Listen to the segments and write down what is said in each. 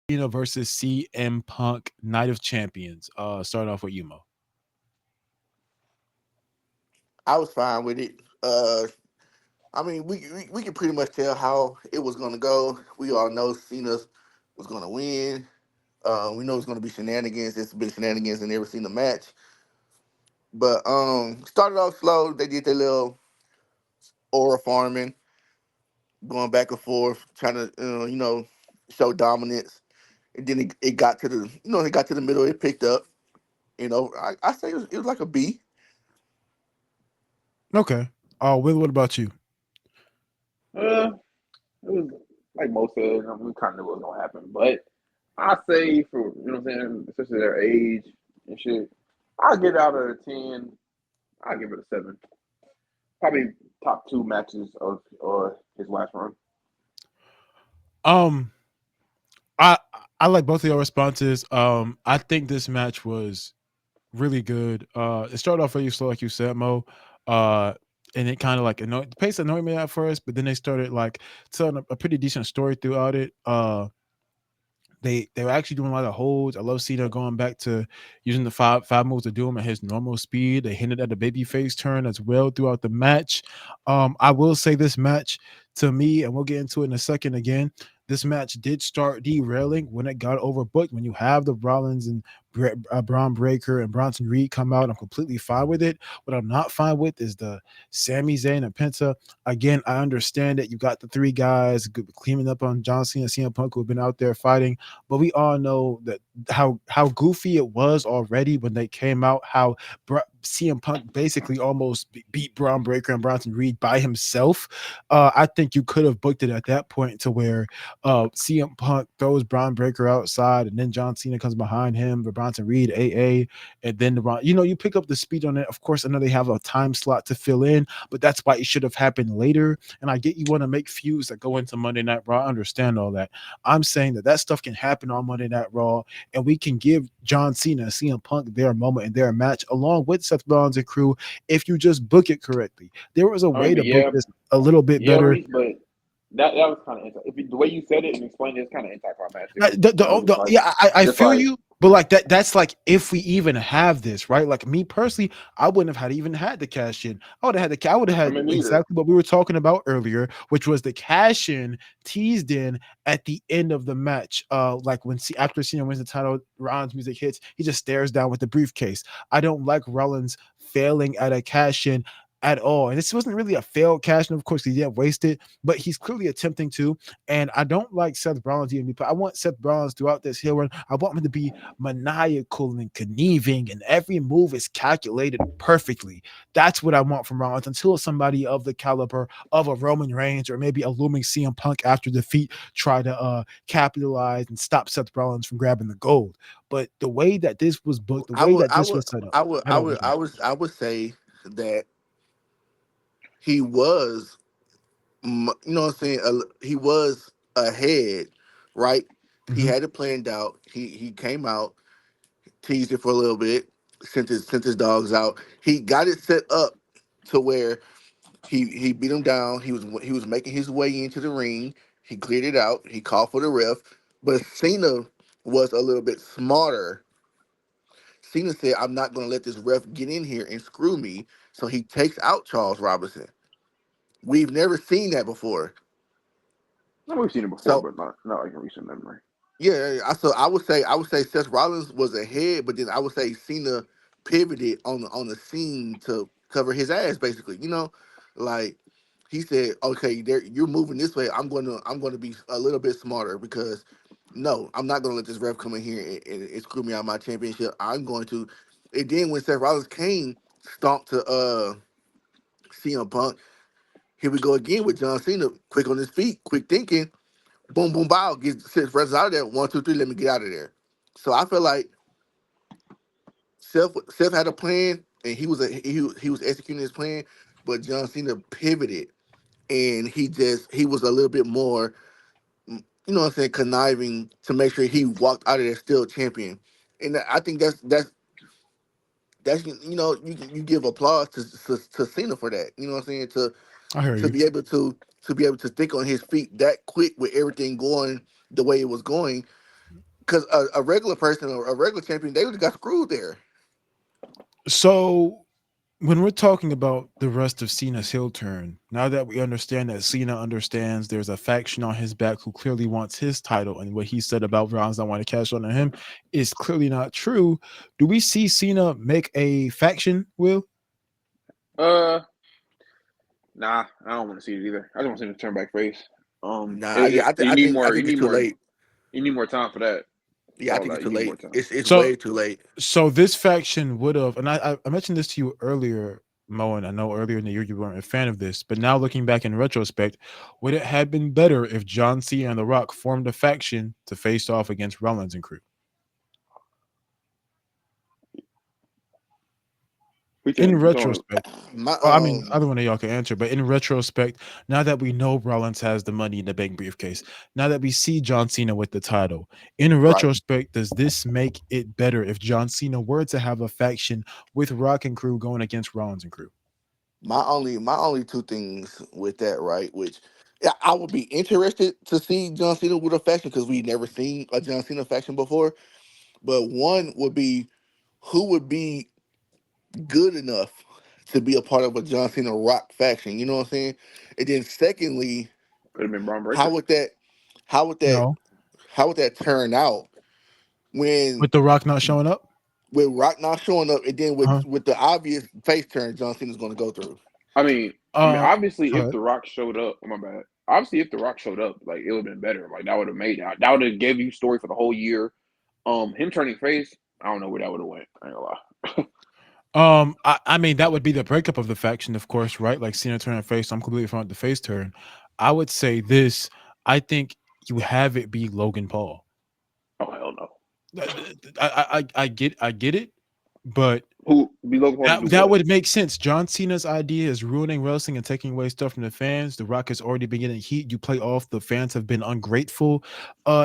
Cena versus CM Punk, Night of Champions. Start off with you, Mo. I was fine with it. I mean, we can pretty much tell how it was gonna go. We all know Cena was gonna win. We know it's gonna be shenanigans. It's been shenanigans in every single match. But started off slow. They did their little aura farming, going back and forth, trying to show dominance. And then it got to the it got to the middle. It picked up. I say it was like a B. Okay. Will, what about you? Uh, it was like most of them. We kind of knew what was gonna happen, but I say for what I'm saying, especially their age and shit, I'll get out of a 10. I'll give it a 7. Probably top 2 matches of or his last run. Um, I I like both of your responses. I think this match was really good. It started off really slow, like you said, Mo. Uh, and it kind of like annoyed the pace annoyed me at first, but then they started like telling a pretty decent story throughout it. They were actually doing a lot of holds. I love Cena going back to using the five moves to do him at his normal speed. They hinted at the babyface turn as well throughout the match. I will say this match to me, and we'll get into it in a second again. This match did start derailing when it got overbooked. When you have the Rollins and Braun Breaker and Bronson Reed come out, I'm completely fine with it. What I'm not fine with is the Sami Zayn and Penta. Again, I understand that you got the three guys cleaning up on John Cena and CM Punk who have been out there fighting, but we all know that how goofy it was already when they came out. How CM Punk basically almost beat Braun Breaker and Bronson Reed by himself. I think you could have booked it at that point to where CM Punk throws Braun Breaker outside, and then John Cena comes behind him for Bronson Reed, AA, and then you pick up the speed on it. Of course, I know they have a time slot to fill in, but that's why it should have happened later. And I get you want to make feuds that go into Monday Night Raw. I understand all that. I'm saying that stuff can happen on Monday Night Raw, and we can give John Cena and CM Punk their moment and their match along with Seth Rollins and crew if you just book it correctly. There was a I mean, way but to book yeah, this a little bit yeah, better. Reese, but that was kind of if the way you said it and explained it, it's kind of anticlimactic. It was like Yeah, I just feel like you, but like that's like if we even have this, right? Like me personally, I wouldn't have even had the cash in. I would have I had mean, neither. exactly what we were talking about earlier, which was the cash in teased in at the end of the match. Like when after Cena wins the title, Rollins music hits, he just stares down with the briefcase. I don't like Rollins failing at a cash in at all. And this wasn't really a failed cash in. Of course, he didn't waste it, but he's clearly attempting to. And I don't like Seth Rollins even. I want Seth Rollins throughout this hill run. I want him to be maniacal and conniving, and every move is calculated perfectly. That's what I want from Rollins until somebody of the caliber of a Roman Reigns or maybe a looming CM Punk after defeat try to capitalize and stop Seth Rollins from grabbing the gold. But the way that this was booked, the I way would that I this would was set up, I would I I don't would like I it. would I would say that he was what I'm saying, he was ahead, right? He Mhm. had it planned out. He came out, teased it for a little bit, sent his dogs out. He got it set up to where he beat him down. He was making his way into the ring. He cleared it out. He called for the ref, but Cena was a little bit smarter. Cena said, "I'm not going to let this ref get in here and screw me." So he takes out Charles Robinson. We've never seen that before. No, we've seen it before, So but not like in recent memory. yeah, so I would say Seth Rollins was ahead, but then I would say Cena pivoted on the scene to cover his ass, basically. Like he said, okay, there you're moving this way. I'm gonna be a little bit smarter because no, I'm not gonna let this ref come in here and screw me out of my championship. I'm going to. And then when Seth Rollins came, stomped to CM Punk. Here we go again with John Cena, quick on his feet, quick thinking. Boom, boom, bow, get Seth Rollins out of there. 1, 2, 3, let me get out of there. So I feel like Seth had a plan, and he was executing his plan, but John Cena pivoted, and he was a little bit more, what I'm saying, conniving to make sure he walked out of there still champion. And I think that's you give applause to Cena for that. You know what I'm saying, I hear to you. be able to think on his feet that quick with everything going the way it was going. because a regular person or a regular champion, they would have got screwed there. So when we're talking about the rest of Cena's heel turn, now that we understand that Cena understands there's a faction on his back who clearly wants his title, and what he said about Rollins not want to cash on him is clearly not true. Do we see Cena make a faction? Will Uh, nah, I don't want to see it either. I just want to see him turn back face. Nah, yeah, You I need think I more. think it's too late. You need more time for that. Yeah, I All think it's that. too You need more late. time. It's so way too late. so this faction would have, and I mentioned this to you earlier, Mo, and I know earlier in the year you weren't a fan of this, but now looking back in retrospect, would it have been better if John Cena and The Rock formed a faction to face off against Rollins and crew? We In said going. retrospect, My well, I mean, um either one of y'all can answer, but in retrospect, now that we know Rollins has the money in the bank briefcase, now that we see John Cena with the title, in Right. retrospect, does this make it better if John Cena were to have a faction with Rock and crew going against Rollins and crew? my only two things with that, right? Which yeah, I would be interested to see John Cena with a faction because we never seen a John Cena faction before. But one would be who would be good enough to be a part of a John Cena Rock faction. You know what I'm saying? And then secondly, Could have been Braun how Breaker. would that how would that No, how would that turn out when with The Rock not showing up. with Rock not showing up, and then Uh-huh. with the obvious face turn John Cena's going to go through? Obviously, Go if ahead. The Rock showed up, oh my bad. Obviously, if The Rock showed up, like it would have been better. Like that would have made that would have gave you story for the whole year. Him turning face, I don't know where that would have went. I ain't gonna lie. I mean that would be the breakup of the faction, of course, right? Like Cena turning face. I'm completely fine with the face turn. I would say this. I think you have it be Logan Paul. Oh hell no. I get it, but Who be looking for to do that what? would make sense. John Cena's idea is ruining wrestling and taking away stuff from the fans. The Rock has already been getting heat. You play off the fans have been ungrateful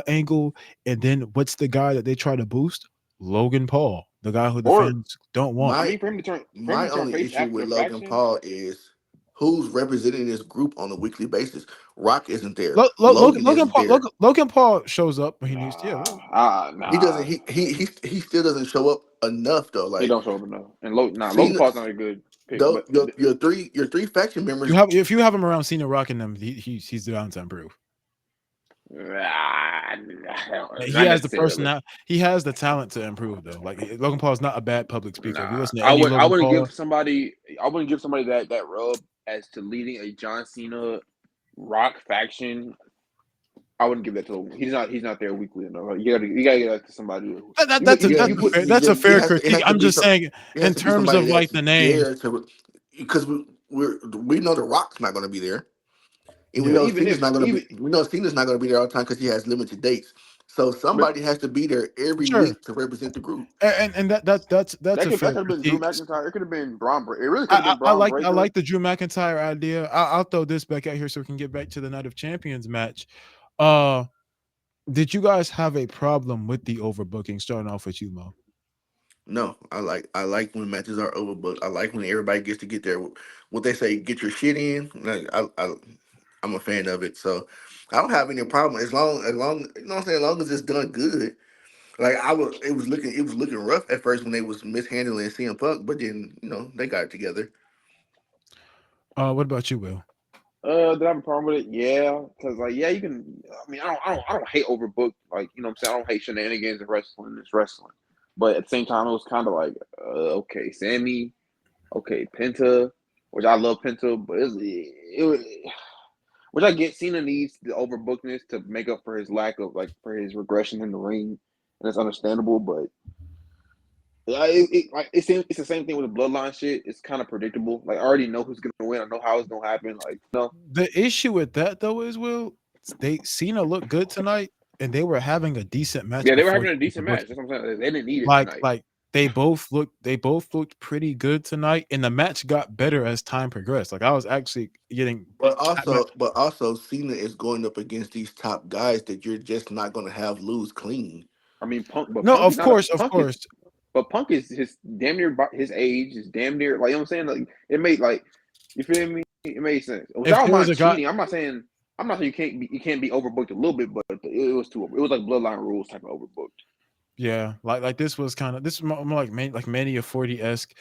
angle, and then what's the guy that they try to boost? Logan Paul, the guy who the Or fans don't want. I My mean, for him my to turn only face issue after with the Logan faction. Paul is who's representing this group on a weekly basis. Rock isn't there. Logan, Logan isn't there. Logan Paul shows up when he needs to. Yeah, He doesn't. Nah. He still doesn't show up enough though. He Like don't show up enough. And Logan Cena, Paul's not a good pick. though But your three faction you members. have if you have him around Cena rocking them, he's down to improve. He not has the necessarily. person. He has the talent to improve though. Like Logan Paul is not a bad public speaker. If you Nah, listen to any I Logan wouldn't Paul, give somebody. I wouldn't give somebody that rub as to leading a John Cena Rock faction. I wouldn't give that to him. He's not there weekly enough. You gotta get that to somebody. Yeah, You put that's a fair it critique. has to I'm be just some. saying It has in to be terms somebody of like that's the names. there to because we know the Rock's not going to be there. And Yeah. even if even We know Cena's not gonna be there all the time because he has limited dates. So but somebody has to be there every Sure, week to represent the group. and that's a that fair could have been Drew critique. McIntyre. It could have been Braun. It really could have been I Braun like Breaker. the Drew McIntyre idea. I'll throw this back out here so we can get back to the Night of Champions match. Uh, did you guys have a problem with the overbooking? Starting off with you, Mo. No, I like when matches are overbooked. I like when everybody gets to get their what they say, get your shit in. Like, I'm a fan of it. So I don't have any problem as long you know what I'm saying, as long as it's done good. Like it was looking rough at first when they was mishandling CM Punk, but then, they got it together. What about you, Will? Did I have a problem with it? Yeah, because like yeah, you can. I mean, I don't hate overbooked. Like you know, what I'm saying I don't hate shenanigans in wrestling. It's wrestling, but at the same time, it was kind of like okay, Sammy, okay, Penta, which I love Penta, but it was. Which I get, Cena needs the overbookedness to make up for his lack of like for his regression in the ring, and it's understandable. But yeah, it's the same thing with the bloodline shit. It's kind of predictable. Like I already know who's gonna win. I know how it's gonna happen. Like no, The issue with that though is, Will, they Cena looked good tonight, and they were having a decent match yeah, they were before having a the decent match. overbooking. That's what I'm saying. They didn't need it Like tonight. like they both looked pretty good tonight, and the match got better as time progressed. Like I was actually getting. But also, Cena is going up against these top guys that you're just not going to have lose clean. I mean, No, Punk is not a of Punk is, course. but Punk is his damn near his age is damn near like you know what I'm saying. Like it made like you feel me. It made sense. Which I If don't there was mind a guy, cheating. I'm not saying. I'm not saying you can't be overbooked a little bit, but it was too. It was like Bloodline rules type of overbooked. Yeah, like this was kind of this is more like Mania 40-esque.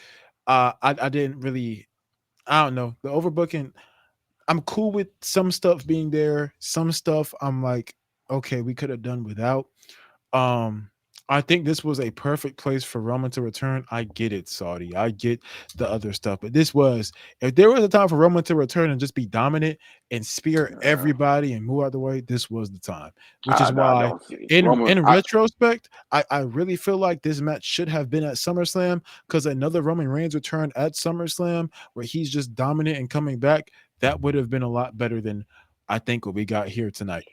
I didn't really, I don't know, the overbooking. I'm cool with some stuff being there. Some stuff I'm like, okay, we could have done without. Um, I think this was a perfect place for Roman to return. I get it, Saudi. I get the other stuff, but this was, if there was a time for Roman to return and just be dominant and spear Uh, everybody and move out the way, this was the time. Which is I why, don't see in Roman. retrospect, I really feel like this match should have been at SummerSlam, because another Roman Reigns return at SummerSlam where he's just dominant and coming back, that would have been a lot better than I think what we got here tonight.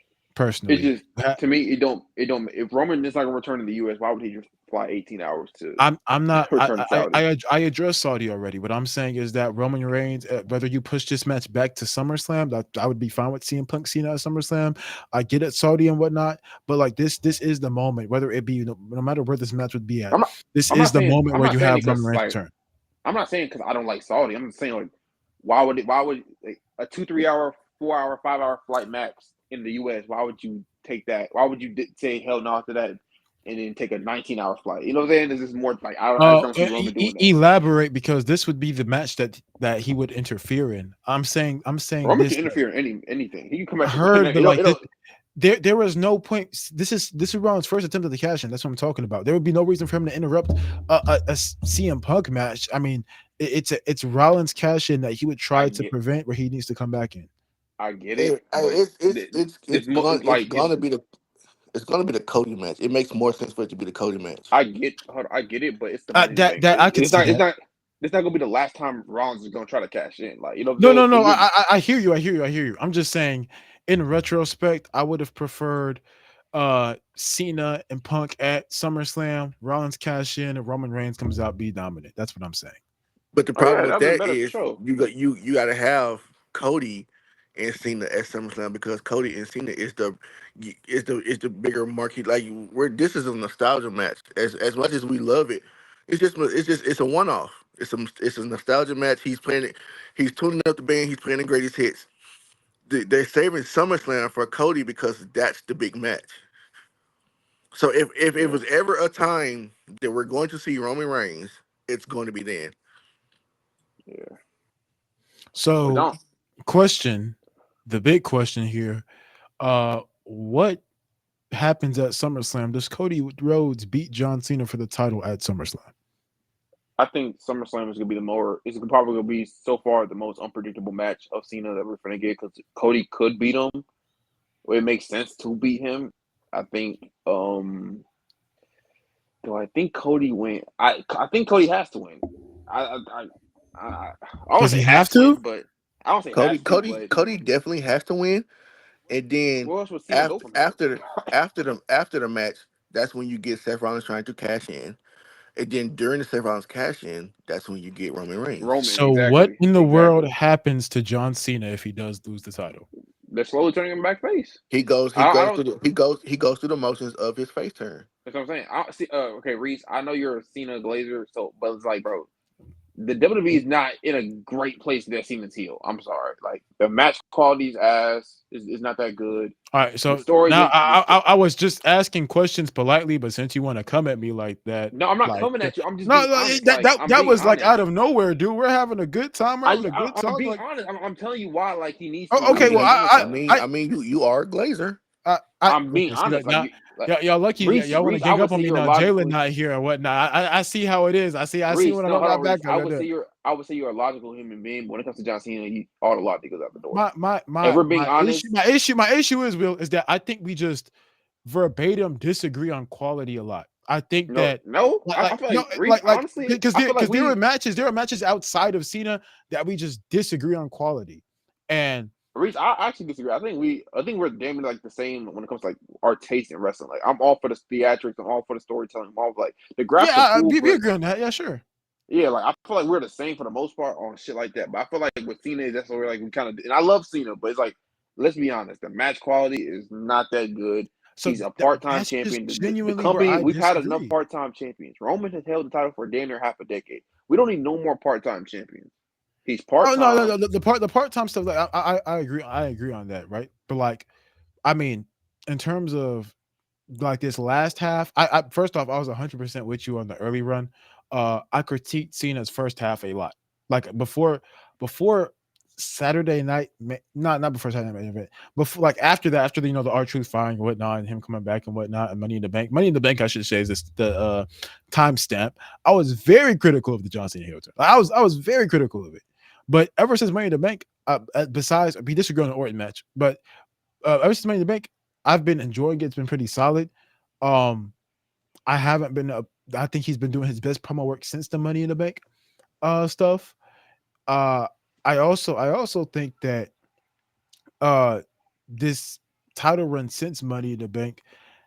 It's Personally, just to me, it don't. If Roman is not gonna return to the U.S., why would he just fly 18 hours to I'm not return to Saudi? I addressed Saudi already. What I'm saying is that Roman Reigns, whether you push this match back to SummerSlam, that I would be fine with seeing Punk Cena at SummerSlam. I get it, Saudi and whatnot, but like this is the moment. Whether it be no matter where this match would be at, I'm not. this is the moment I'm where not you saying have it Roman because Reigns like return. I'm not saying because I don't like Saudi. I'm just saying like why would like, a 2-3 hour, 4 hour, 5 hour flight max in the U.S. Why would you take that? Why would you say hell no to that and then take a 19-hour flight? You know what I'm saying? This is more like I just don't see Roman doing that. Elaborate, because this would be the match that he would interfere in. I'm saying Roman this. can interfere in anything. He can come I back. He can. heard, but like It'll there was no point. This is Rollins' first attempt at the cash in. That's what I'm talking about. There would be no reason for him to interrupt a CM Punk match. I mean, it's Rollins' cash in that he would I try to get. prevent, where he needs to come back in. I get it, Hey, but this it's like gonna be the Cody match. It makes more sense for it to be the Cody match. I get it, but it's the money in the That bank. that I could see that. It's not gonna be the last time Rollins is gonna try to cash in. Like you know what I'm No, no, saying? no. I hear you. I hear you. I hear you. I'm just saying, in retrospect, I would have preferred Cena and Punk at SummerSlam, Rollins cash in, and Roman Reigns comes out, be dominant. That's what I'm saying. But the Oh problem yeah, with that'd been that better for is sure. you got to have Cody and Cena at SummerSlam, because Cody and Cena is the bigger marquee. Like where this is a nostalgia match. As much as we love it, it's a one off. It's a nostalgia match. He's playing it. He's tuning up the band. He's playing the greatest hits. They're saving SummerSlam for Cody because that's the big match. So if it Yeah, was ever a time that we're going to see Roman Reigns, it's going to be then. yeah. But So, don't question, the big question here, what happens at SummerSlam? Does Cody Rhodes beat John Cena for the title at SummerSlam? I think SummerSlam is gonna be it's probably gonna be so far the most unpredictable match of Cena that we're gonna get because Cody could beat him. It makes sense to beat him. I think. Do I think Cody win? I think Cody has to win. I I I, I don't Does he say have has to to? win, but I don't say Cody has to. Cody But Cody definitely has to win, and then where else would Cena go after from here? after after the match, that's when you get Seth Rollins trying to cash in, and then during the Seth Rollins cash in, that's when you get Roman Reigns. Roman, So, what exactly, in the world exactly. happens to John Cena if he does lose the title? They're slowly turning him back face. He goes he I goes don't. through he goes through the motions of his face turn. That's what I'm saying. I see. Okay, Reese. I know you're a Cena Glazer, so but it's like, bro, the WWE is not in a great place that Cena's heel. I'm sorry. Like the match quality's ass is not that good. All right, The so story, now the I was just asking questions politely, but since you want to come at me like that, no, I'm not like coming at you. I'm just no, being no, honest. that Like that I'm that being was like honest. out of nowhere, dude. We're having a good time. We're having a good I'm talk. being Like, honest. I'm telling you why. Like he needs to oh, I okay, lose well, at mean SummerSlam. you are a Glazer. I'm being Okay, see honest. that Like now. you, like Y'all lucky. Reese. Y'all want to Reese, I gang would up on say me you're now. Jalen logically not here or whatnot. I see how it is. I see Reese. when I No, don't hold on, got Reese. back. I got that. I would say you're a logical human being. But when it comes to John Cena, all the logic goes out the door. My my If my we're being my issue honest, my issue is, Will, is that I think we just verbatim disagree on quality a lot. I think no, that no. I feel no, like Reese. Honestly, because I feel like there are matches outside of Cena that we just disagree on quality. And Reese, I actually disagree. I think we're damn near like the same when it comes to like our taste in wrestling. Like I'm all for the theatrics, I'm all for the storytelling. I'm all like the yeah, graphs are cool, we but agree on that. Yeah, sure. yeah, like I feel like we're the same for the most part on shit like that. But I feel like with Cena, that's where like we kind of. And I love Cena, but it's like let's be honest, the match quality is not that good. So He's a part-time that's just champion. The genuinely where company I we've had enough disagree. part-time champions. Roman has held the title for damn near half a decade. We don't need no more part-time champions. He's part Oh no, time. the part time stuff. Like I agree on that, right? But like, I mean, in terms of like this last half, I first off, I was 100% with you on the early run. I critiqued Cena's first half a lot. Like before Saturday night, not before Saturday night main event, before like after that, after the the R-Truth firing and whatnot, and him coming back and whatnot, and Money in the Bank, I should say, is this the timestamp. I was very critical of the John Cena heel turn. I was very critical of it, but ever since Money in the Bank, besides we disagree on the Orton match, but ever since Money in the Bank, I've been enjoying it. It's been pretty solid. Um, I haven't been. I think he's been doing his best promo work since the Money in the Bank stuff. Uh, I also think that uh this title run since Money in the Bank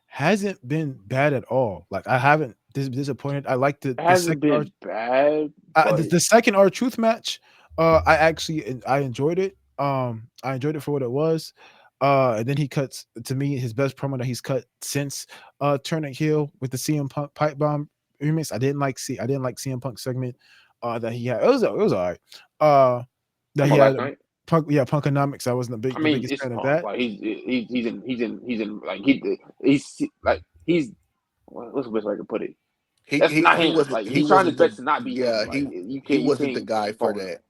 hasn't been bad at all. Like I haven't disappointed. I like It the hasn't second been bad, the, but the second R Truth match. I enjoyed it. I enjoyed it for what it was. And then he cuts to me his best promo that he's cut since turning heel with the CM Punk pipe bomb remix. I didn't like CM Punk segment that he had. It was all right. That talking he about last had night. Punkonomics. I wasn't I the mean, biggest it's fan of Punk. that. Like he's in like he's what's the best way I can put it? That's not He him. wasn't Like he's trying his best to not be him. yeah, Like you he can't you wasn't the can't guy for fault him. that.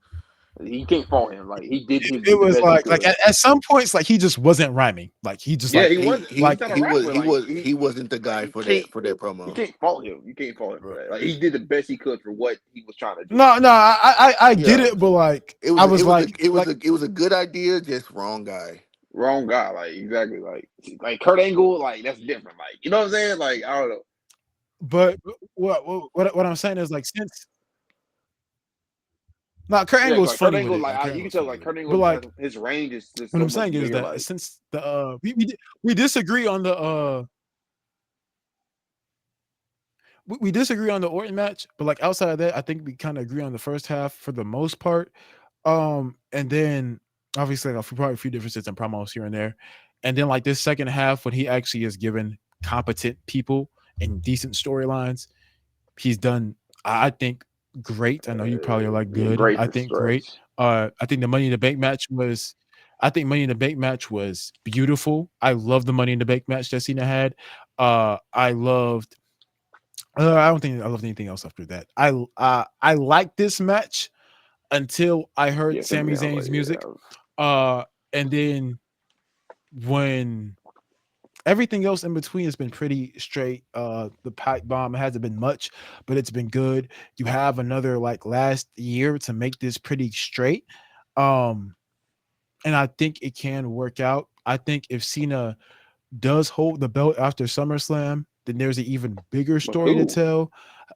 You can't fault him. Like It he did the was best he like could. at some points like he just wasn't rhyming. Like he just Yeah, like he was. He's like not a rapper. Like he wasn't the like guy for that you promo. can't fault him. You can't fault him for that. Like he did the best he could for what he was trying to do. no, I get Yeah, it, but like it I was was like it was a good idea, just wrong guy. Wrong guy. Like exactly. Like Kurt Angle. Like that's different. Like you know what I'm saying? Like I don't know. but what I'm saying is like since no, Kurt Yeah, Angle was like Kurt funny with Angle. it. Like Like Kurt you Angle can was tell. funny Like with it. Kurt Angle But just has like his range is just what so I'm much saying is bigger. that Like since the we disagree on the we disagree on the Orton match, but like outside of that, I think we kind of agree on the first half for the most part. And then obviously like, probably a few differences in promos here and there. And then like this second half, when he actually is given competent people and decent storylines, he's done, I think, great. I know you probably are like yeah, good. great I to think stretch. great. I think the Money in the Bank match was, I think Money in the Bank match was beautiful. I love the Money in the Bank match that Cena had. I loved. I don't think I loved anything else after that. I liked this match until I heard Yeah, same Sami again. I was like, Zayn's music. yeah, And then when everything else in between has been pretty straight. The pipe bomb hasn't been much, but it's been good. You have another like last year to make this pretty straight. Um, and I think it can work out. I think if Cena does hold the belt after SummerSlam, then there's an even bigger with story to who? tell.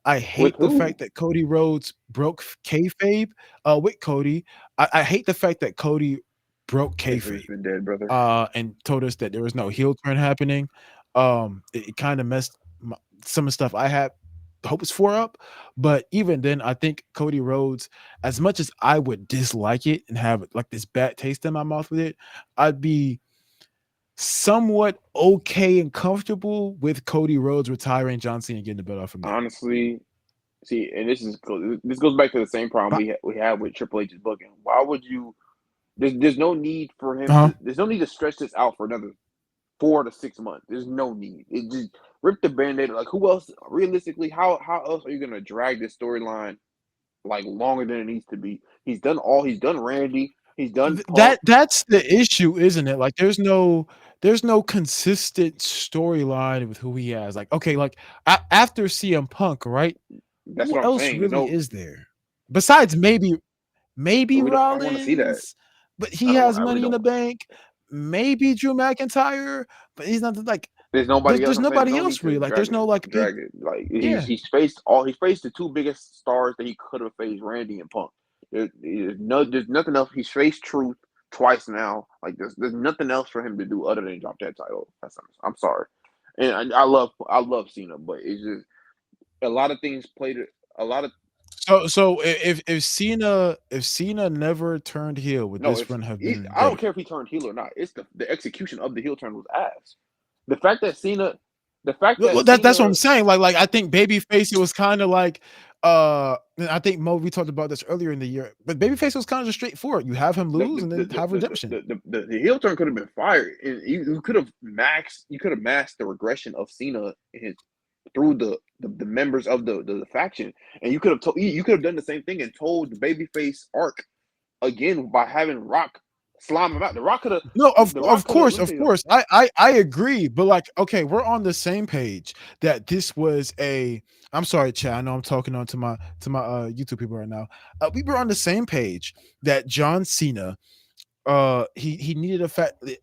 I With hate the who? fact that Cody Rhodes broke kayfabe with Cody. I hate the fact that Cody broke History's kayfabe been dead, brother. and told us that there was no heel turn happening. It kind of messed some of the stuff I had hopes for up. But even then, I think Cody Rhodes, as much as I would dislike it and have like this bad taste in my mouth with it, I'd be somewhat okay and comfortable with Cody Rhodes retiring John Cena and getting the belt off from there. Honestly, see, and this goes back to the same problem But, we had with Triple H's booking. Why would you? There's no need for him uh-huh. to. There's no need to stretch this out for another 4 to 6 months. There's no need. It just rip the band-aid. Like who else? Realistically, how else are you gonna drag this storyline like longer than it needs to be? He's done all. He's done Randy. He's done Punk. That's the issue, isn't it? Like there's no consistent storyline with who he has. Like okay, like after CM Punk, right? That's Who what I'm else saying. There's really no. is there besides maybe We don't. I don't want to see that. Rollins, but I he don't want. has I really Money in the don't. Bank. Maybe Drew McIntyre, but he's not like There's nobody else. there's I'm saying there's nobody no need else to really. Like there's no like big drag it. Like yeah. he's faced the two biggest stars that he could have faced, Randy and Punk. There's nothing else. He's faced Truth twice now. Like there's nothing else for him to do other than drop that title. I'm sorry, and I love Cena, but it's just a lot of things played it. A lot of So if Cena never turned heel, would no, this if run have been I don't better? care if he turned heel or not. It's the execution of the heel turn was ass. The fact that Cena, the fact that Well, that's what Cena I'm saying. Like I think babyface it was kind of like And I think Mo, we talked about this earlier in the year, but Babyface was kind of just straightforward. You have him The lose and the then the have the redemption. the heel turn could have been fired, and you could have masked the regression of Cena in his through the members of the faction, and you could have you could have done the same thing and told the babyface arc again by having Rock slime him out. No, The Rock could have. Let me of tell you, course, I agree, but like, okay, we're on the same page that this was a. I'm sorry, Chad. I know I'm talking on to my YouTube people right now. We were on the same page that John Cena he needed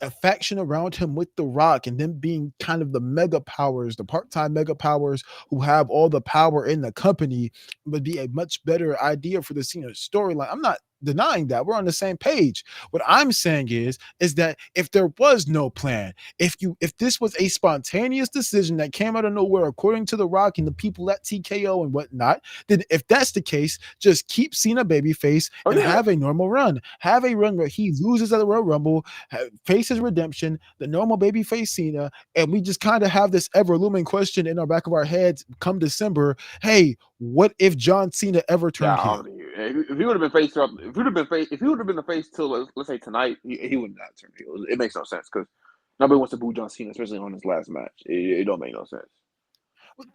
a faction around him with the Rock, and them being kind of the mega powers, the part-time mega powers who have all the power in the company would be a much better idea for the Cena storyline. I'm not denying that. We're on the same page. What I'm saying is that if there was no plan, if this was a spontaneous decision that came out of nowhere according to the Rock and the people at TKO and whatnot, then if that's the case, just keep Cena babyface oh and yeah, have a normal run. Have a run where he loses at the Royal Rumble, faces redemption, the normal babyface Cena, and we just kind of have this ever looming question in our back of our heads come December. Hey, what if John Cena ever turned yeah. heel? If he would have been face up, if he would have been the face till let's say tonight, he would not turn heel. It makes no sense because nobody wants to boo John Cena, especially on his last match. It don't make no sense.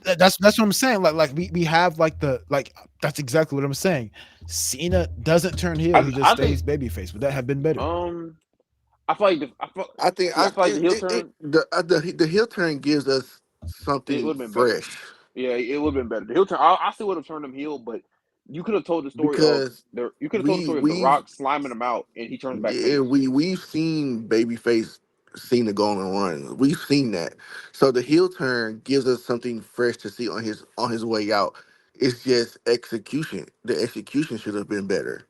That's what I'm saying. Like we have like the like that's exactly what I'm saying. Cena doesn't turn heel; he just I stays think babyface. Would that have been better? um I feel like I think I feel like the heel turn the heel turn gives us it something would have been better. fresh Yeah, it would have been better. The heel turn I still would have turned him heel, but you could have told the story of because the we've Rock sliming him out and he turns back yeah, face. we've seen babyface Cena go on a run. We've seen that. So the heel turn gives us something fresh to see on his way out. It's just execution. The execution should have been better.